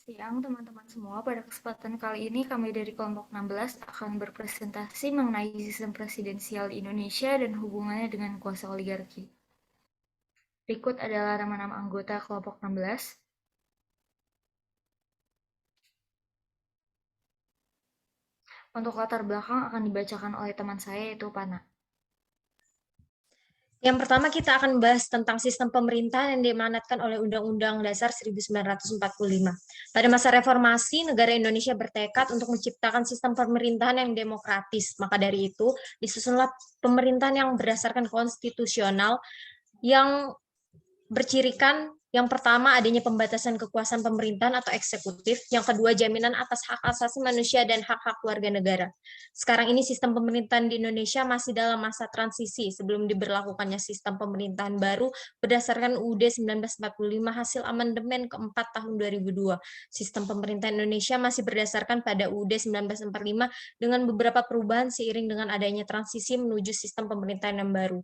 Siang teman-teman semua, pada kesempatan kali ini kami dari kelompok 16 akan berpresentasi mengenai sistem presidensial di Indonesia dan hubungannya dengan kuasa oligarki. Berikut adalah nama-nama anggota kelompok 16. Untuk latar belakang akan dibacakan oleh teman saya yaitu Pana. Yang pertama kita akan membahas tentang sistem pemerintahan yang diamanatkan oleh Undang-Undang Dasar 1945. Pada masa reformasi, negara Indonesia bertekad untuk menciptakan sistem pemerintahan yang demokratis. Maka dari itu, disusunlah pemerintahan yang berdasarkan konstitusional yang bercirikan yang pertama adanya pembatasan kekuasaan pemerintahan atau eksekutif, yang kedua jaminan atas hak asasi manusia dan hak-hak warga negara. Sekarang ini sistem pemerintahan di Indonesia masih dalam masa transisi sebelum diberlakukannya sistem pemerintahan baru berdasarkan UUD 1945 hasil amandemen keempat tahun 2002. Sistem pemerintahan Indonesia masih berdasarkan pada UUD 1945 dengan beberapa perubahan seiring dengan adanya transisi menuju sistem pemerintahan yang baru.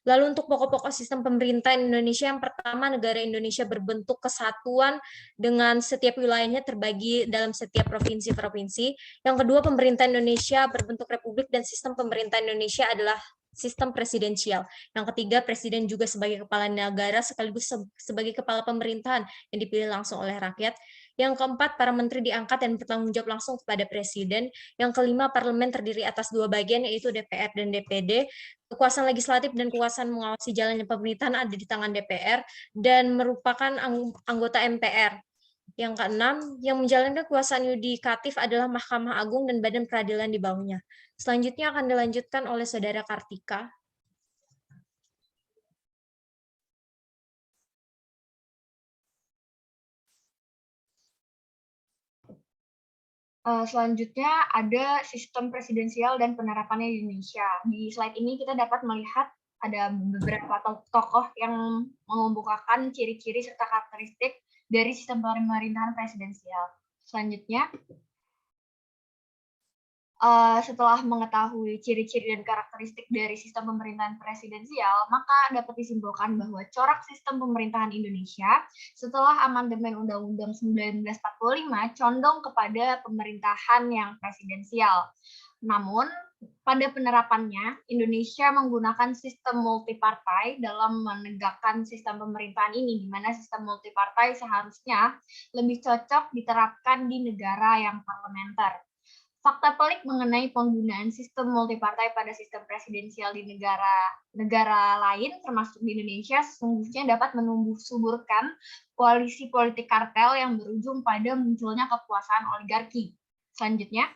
Lalu untuk pokok-pokok sistem pemerintahan Indonesia, yang pertama negara Indonesia berbentuk kesatuan dengan setiap wilayahnya terbagi dalam setiap provinsi-provinsi. Yang kedua, pemerintah Indonesia berbentuk republik dan sistem pemerintahan Indonesia adalah sistem presidensial. Yang ketiga, presiden juga sebagai kepala negara sekaligus sebagai kepala pemerintahan yang dipilih langsung oleh rakyat. Yang keempat, para menteri diangkat dan bertanggung jawab langsung kepada presiden. Yang kelima, parlemen terdiri atas dua bagian yaitu DPR dan DPD. Kekuasaan legislatif dan kekuasaan mengawasi jalannya pemerintahan ada di tangan DPR dan merupakan anggota MPR. Yang keenam, yang menjalankan kekuasaan yudikatif adalah Mahkamah Agung dan Badan Peradilan di bawahnya. Selanjutnya akan dilanjutkan oleh Saudara Kartika. Selanjutnya ada sistem presidensial dan penerapannya di Indonesia. Di slide ini kita dapat melihat ada beberapa tokoh yang mengemukakan ciri-ciri serta karakteristik dari sistem pemerintahan presidensial. Selanjutnya, setelah mengetahui ciri-ciri dan karakteristik dari sistem pemerintahan presidensial, maka dapat disimpulkan bahwa corak sistem pemerintahan Indonesia setelah amandemen Undang-Undang 1945 condong kepada pemerintahan yang presidensial. Namun, pada penerapannya, Indonesia menggunakan sistem multipartai dalam menegakkan sistem pemerintahan ini, di mana sistem multipartai seharusnya lebih cocok diterapkan di negara yang parlementer. Fakta pelik mengenai penggunaan sistem multipartai pada sistem presidensial di negara lain, termasuk di Indonesia, sesungguhnya dapat menumbuh suburkan koalisi politik kartel yang berujung pada munculnya kekuasaan oligarki. Selanjutnya,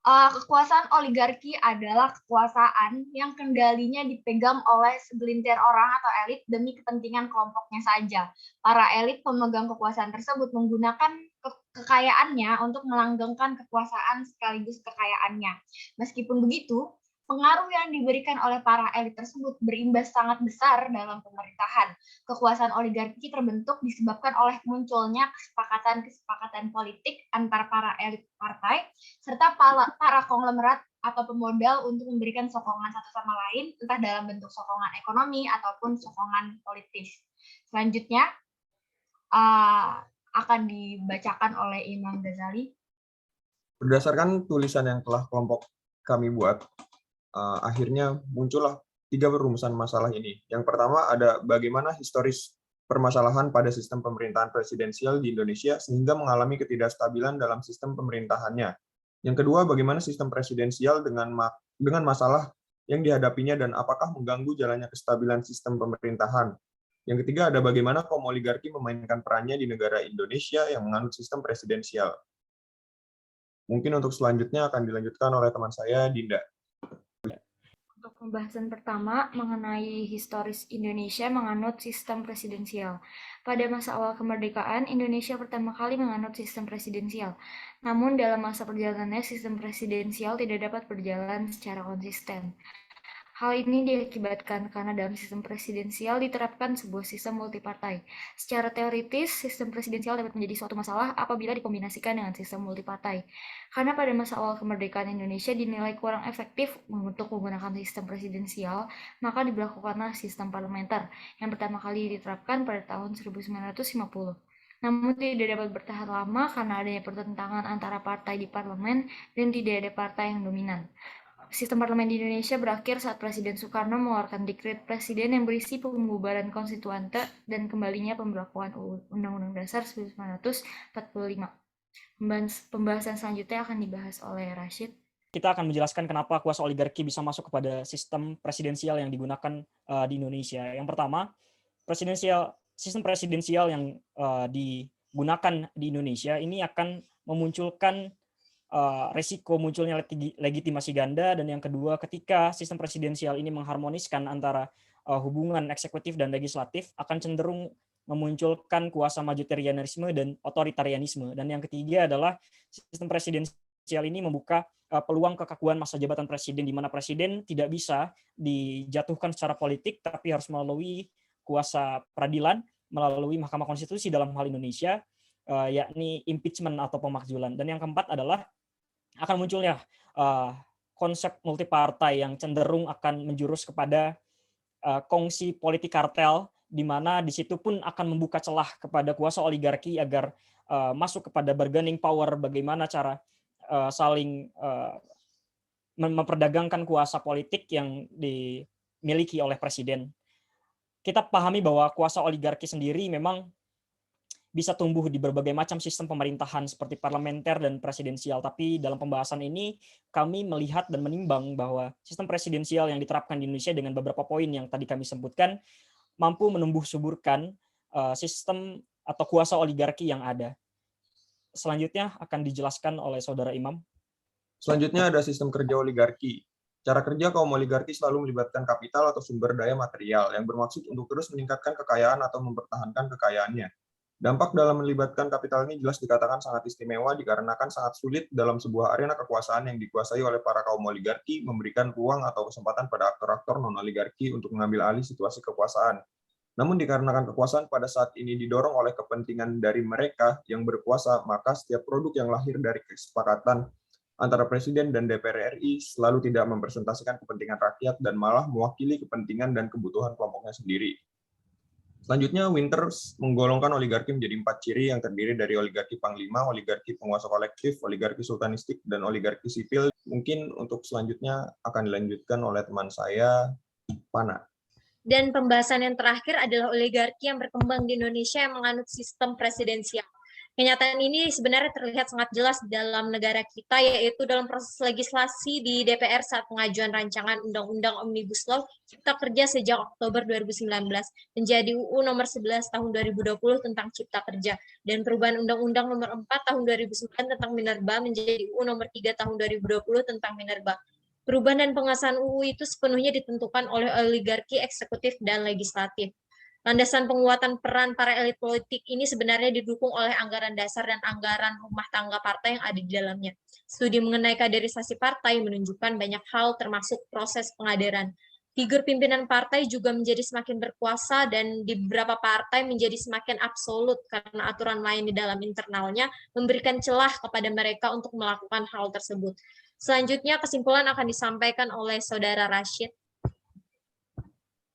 kekuasaan oligarki adalah kekuasaan yang kendalinya dipegang oleh segelintir orang atau elit demi kepentingan kelompoknya saja. Para elit pemegang kekuasaan tersebut menggunakan kekayaannya untuk melanggengkan kekuasaan sekaligus kekayaannya. Meskipun begitu, pengaruh yang diberikan oleh para elit tersebut berimbas sangat besar dalam pemerintahan. Kekuasaan oligarki terbentuk disebabkan oleh munculnya kesepakatan politik antar para elit partai serta para konglomerat atau pemodal untuk memberikan sokongan satu sama lain, entah dalam bentuk sokongan ekonomi ataupun sokongan politis. Selanjutnya akan dibacakan oleh Imam Ghazali. Berdasarkan tulisan yang telah kelompok kami buat, akhirnya muncullah 3 perumusan masalah ini. Yang pertama ada bagaimana historis permasalahan pada sistem pemerintahan presidensial di Indonesia sehingga mengalami ketidakstabilan dalam sistem pemerintahannya. Yang kedua, bagaimana sistem presidensial dengan masalah yang dihadapinya dan apakah mengganggu jalannya kestabilan sistem pemerintahan. Yang ketiga, ada bagaimana kaum oligarki memainkan perannya di negara Indonesia yang menganut sistem presidensial. Mungkin untuk selanjutnya akan dilanjutkan oleh teman saya, Dinda. Untuk pembahasan pertama mengenai historis Indonesia menganut sistem presidensial. Pada masa awal kemerdekaan, Indonesia pertama kali menganut sistem presidensial. Namun dalam masa perjalanannya, sistem presidensial tidak dapat berjalan secara konsisten. Hal ini diakibatkan karena dalam sistem presidensial diterapkan sebuah sistem multipartai. Secara teoritis, sistem presidensial dapat menjadi suatu masalah apabila dikombinasikan dengan sistem multipartai. Karena pada masa awal kemerdekaan Indonesia dinilai kurang efektif untuk menggunakan sistem presidensial, maka diberlakukanlah sistem parlementer yang pertama kali diterapkan pada tahun 1950. Namun tidak dapat bertahan lama karena adanya pertentangan antara partai di parlemen dan tidak ada partai yang dominan. Sistem parlemen di Indonesia berakhir saat Presiden Soekarno mengeluarkan dekret presiden yang berisi pembubaran konstituante dan kembalinya pemberlakuan Undang-Undang Dasar 1945. Pembahasan selanjutnya akan dibahas oleh Rashid. Kita akan menjelaskan kenapa kuasa oligarki bisa masuk kepada sistem presidensial yang digunakan di Indonesia. Yang pertama, sistem presidensial yang digunakan di Indonesia ini akan memunculkan resiko munculnya legitimasi ganda, dan yang kedua, ketika sistem presidensial ini mengharmoniskan antara hubungan eksekutif dan legislatif, akan cenderung memunculkan kuasa majoritarianisme dan otoritarianisme. Dan yang ketiga adalah sistem presidensial ini membuka peluang kekakuan masa jabatan presiden, di mana presiden tidak bisa dijatuhkan secara politik, tapi harus melalui kuasa peradilan, melalui Mahkamah Konstitusi dalam hal Indonesia, yakni impeachment atau pemakzulan. Dan yang keempat adalah akan munculnya konsep multipartai yang cenderung akan menjurus kepada kongsi politik kartel, di mana di situ pun akan membuka celah kepada kuasa oligarki agar masuk kepada bargaining power, bagaimana cara saling memperdagangkan kuasa politik yang dimiliki oleh presiden. Kita pahami bahwa kuasa oligarki sendiri memang bisa tumbuh di berbagai macam sistem pemerintahan seperti parlementer dan presidensial. Tapi dalam pembahasan ini kami melihat dan menimbang bahwa sistem presidensial yang diterapkan di Indonesia dengan beberapa poin yang tadi kami sebutkan mampu menumbuh suburkan sistem atau kuasa oligarki yang ada. Selanjutnya akan dijelaskan oleh Saudara Imam. Selanjutnya ada sistem kerja oligarki. Cara kerja kaum oligarki selalu melibatkan kapital atau sumber daya material yang bermaksud untuk terus meningkatkan kekayaan atau mempertahankan kekayaannya. Dampak dalam melibatkan kapital ini jelas dikatakan sangat istimewa dikarenakan sangat sulit dalam sebuah arena kekuasaan yang dikuasai oleh para kaum oligarki memberikan ruang atau kesempatan pada aktor-aktor non-oligarki untuk mengambil alih situasi kekuasaan. Namun dikarenakan kekuasaan pada saat ini didorong oleh kepentingan dari mereka yang berkuasa, maka setiap produk yang lahir dari kesepakatan antara Presiden dan DPR RI selalu tidak mempresentasikan kepentingan rakyat dan malah mewakili kepentingan dan kebutuhan kelompoknya sendiri. Selanjutnya, Winters menggolongkan oligarki menjadi 4 ciri yang terdiri dari oligarki panglima, oligarki penguasa kolektif, oligarki sultanistik, dan oligarki sipil. Mungkin untuk selanjutnya akan dilanjutkan oleh teman saya, Pana. Dan pembahasan yang terakhir adalah oligarki yang berkembang di Indonesia yang menganut sistem presidensial. Kenyataan ini sebenarnya terlihat sangat jelas dalam negara kita, yaitu dalam proses legislasi di DPR saat pengajuan rancangan Undang-Undang Omnibus Law Cipta Kerja sejak Oktober 2019 menjadi UU nomor 11 tahun 2020 tentang Cipta Kerja dan perubahan Undang-Undang nomor 4 tahun 2009 tentang Minerba menjadi UU nomor 3 tahun 2020 tentang Minerba. Perubahan dan pengesahan UU itu sepenuhnya ditentukan oleh oligarki eksekutif dan legislatif. Landasan penguatan peran para elit politik ini sebenarnya didukung oleh anggaran dasar dan anggaran rumah tangga partai yang ada di dalamnya. Studi mengenai kaderisasi partai menunjukkan banyak hal termasuk proses pengadaran. Figur pimpinan partai juga menjadi semakin berkuasa dan di beberapa partai menjadi semakin absolut karena aturan lain di dalam internalnya memberikan celah kepada mereka untuk melakukan hal tersebut. Selanjutnya kesimpulan akan disampaikan oleh Saudara Rashid.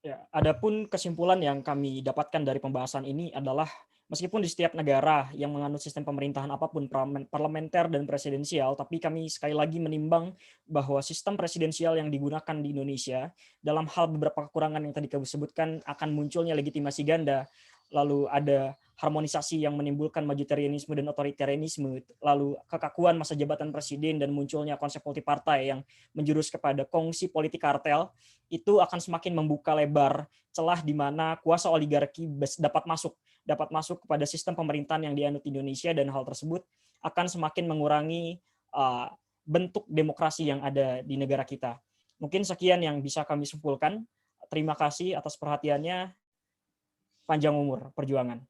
Ya, adapun kesimpulan yang kami dapatkan dari pembahasan ini adalah meskipun di setiap negara yang menganut sistem pemerintahan apapun, parlementer dan presidensial, tapi kami sekali lagi menimbang bahwa sistem presidensial yang digunakan di Indonesia dalam hal beberapa kekurangan yang tadi kami sebutkan akan munculnya legitimasi ganda, lalu ada harmonisasi yang menimbulkan majoritarianisme dan otoritarianisme, lalu kekakuan masa jabatan presiden dan munculnya konsep multipartai yang menjurus kepada kongsi politik kartel, itu akan semakin membuka lebar celah di mana kuasa oligarki dapat masuk kepada sistem pemerintahan yang dianut Indonesia, dan hal tersebut akan semakin mengurangi bentuk demokrasi yang ada di negara kita. Mungkin sekian yang bisa kami simpulkan. Terima kasih atas perhatiannya. Panjang umur perjuangan.